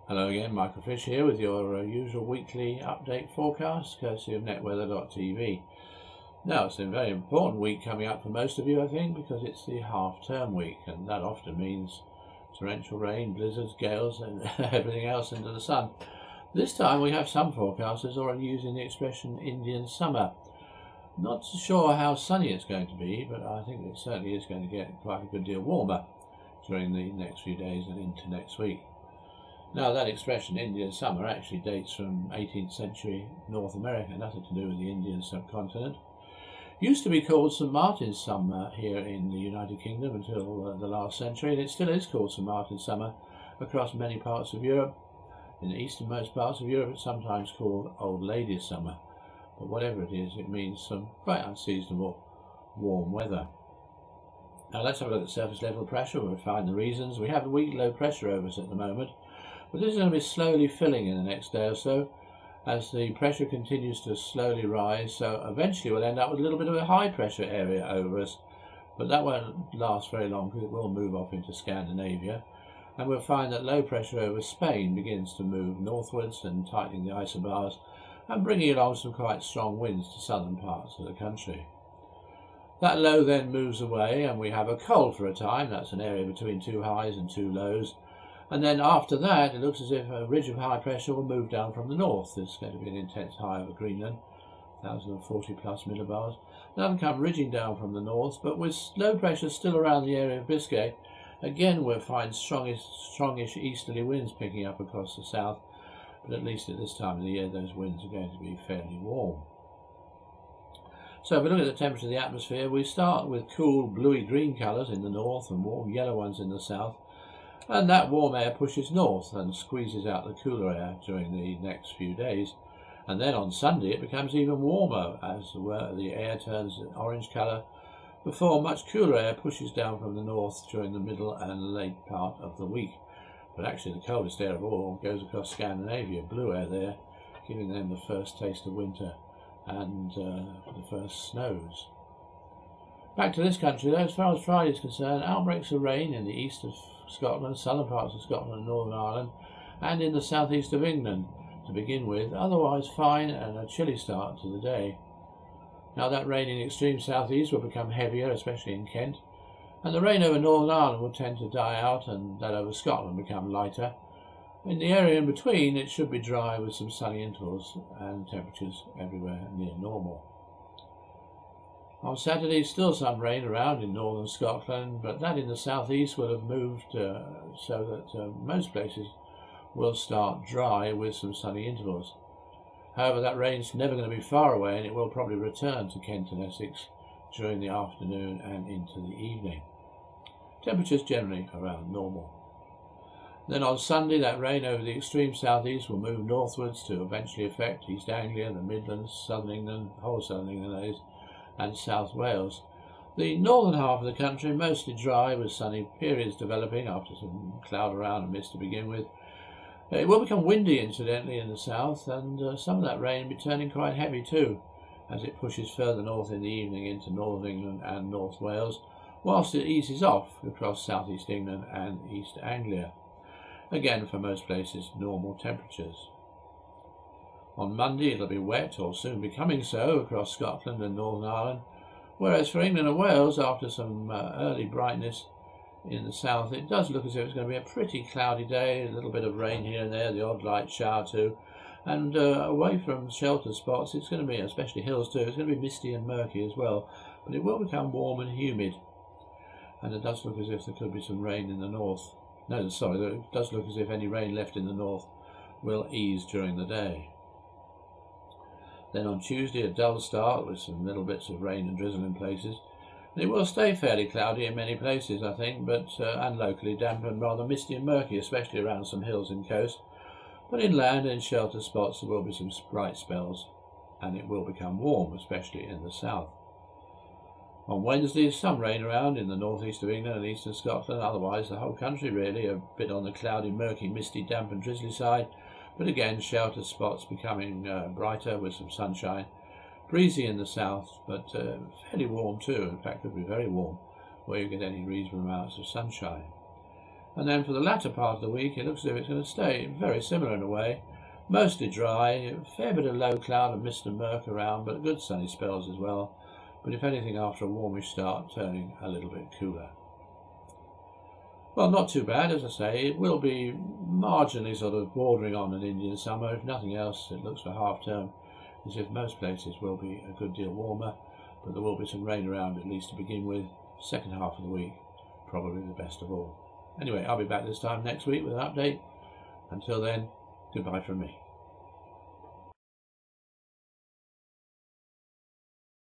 Hello again, Michael Fish here with your usual weekly update forecast, courtesy of Netweather.tv. Now, it's a very important week coming up for most of you, I think, because it's the half-term week, and that often means torrential rain, blizzards, gales, and everything else under the sun. This time we have some forecasters already using the expression Indian summer. Not sure how sunny it's going to be, but I think it certainly is going to get quite a good deal warmer during the next few days and into next week. Now, that expression, Indian summer, actually dates from 18th century North America, nothing to do with the Indian subcontinent. Used to be called St. Martin's summer here in the United Kingdom until the last century, and it still is called St. Martin's summer across many parts of Europe. In the easternmost parts of Europe, it's sometimes called Old Lady's summer. But whatever it is, it means some quite unseasonable warm weather. Now, let's have a look at surface level pressure. We'll find the reasons. We have a weak low pressure over us at the moment, but this is going to be slowly filling in the next day or so as the pressure continues to slowly rise. So eventually we'll end up with a little bit of a high pressure area over us, but that won't last very long because it will move off into Scandinavia. And we'll find that low pressure over Spain begins to move northwards and tightening the isobars and bringing along some quite strong winds to southern parts of the country. That low then moves away and we have a cold for a time. That's an area between two highs and two lows. And then after that, it looks as if a ridge of high pressure will move down from the north. There's going to be an intense high over Greenland, 1,040 plus millibars. That'll come ridging down from the north, but with low pressure still around the area of Biscay, again we'll find strongish easterly winds picking up across the south, but at least at this time of the year those winds are going to be fairly warm. So if we look at the temperature of the atmosphere, we start with cool bluey-green colours in the north and warm yellow ones in the south. And that warm air pushes north and squeezes out the cooler air during the next few days. And then on Sunday it becomes even warmer as the air turns orange colour before much cooler air pushes down from the north during the middle and late part of the week. But actually the coldest air of all goes across Scandinavia, blue air there, giving them the first taste of winter and the first snows. Back to this country though, as far as Friday is concerned, outbreaks of rain in the east of Scotland, southern parts of Scotland and Northern Ireland, and in the southeast of England to begin with, otherwise fine and a chilly start to the day. Now that rain in the extreme southeast will become heavier, especially in Kent, and the rain over Northern Ireland will tend to die out and that over Scotland become lighter. In the area in between it should be dry with some sunny intervals and temperatures everywhere near normal. On Saturday, still some rain around in northern Scotland, but that in the southeast will have moved so that most places will start dry with some sunny intervals. However, that rain's never going to be far away and it will probably return to Kent and Essex during the afternoon and into the evening. Temperatures generally around normal. Then on Sunday, that rain over the extreme southeast will move northwards to eventually affect East Anglia, the Midlands, southern England, whole southern England that is, and South Wales. The northern half of the country mostly dry with sunny periods developing after some cloud around and mist to begin with. It will become windy incidentally in the south, and some of that rain will be turning quite heavy too as it pushes further north in the evening into northern England and North Wales, whilst it eases off across southeast England and East Anglia. Again, for most places, normal temperatures. On Monday it'll be wet, or soon becoming so, across Scotland and Northern Ireland, whereas for England and Wales, after some early brightness in the south, it does look as if it's going to be a pretty cloudy day, a little bit of rain here and there, the odd light shower too, and away from shelter spots it's going to be, especially hills too, it's going to be misty and murky as well, but it will become warm and humid, and it does look as if there could be some rain in the north. No, sorry, it does look as if any rain left in the north will ease during the day. Then on Tuesday, a dull start with some little bits of rain and drizzle in places. And it will stay fairly cloudy in many places, I think, but and locally damp and rather misty and murky, especially around some hills and coast. But inland and in shelter spots there will be some bright spells, and it will become warm, especially in the south. On Wednesday, some rain around in the northeast of England and eastern Scotland, otherwise the whole country really, a bit on the cloudy, murky, misty, damp and drizzly side. But again, sheltered spots becoming brighter with some sunshine. Breezy in the south, but fairly warm too. In fact, could be very warm where you get any reasonable amounts of sunshine. And then for the latter part of the week, it looks as if it's going to stay very similar in a way. Mostly dry, a fair bit of low cloud and mist and murk around, but good sunny spells as well. But if anything, after a warmish start, turning a little bit cooler. Well, not too bad, as I say. It will be marginally sort of bordering on an Indian summer. If nothing else, it looks for half term as if most places will be a good deal warmer, but there will be some rain around at least to begin with. Second half of the week, probably the best of all. Anyway, I'll be back this time next week with an update. Until then, goodbye from me.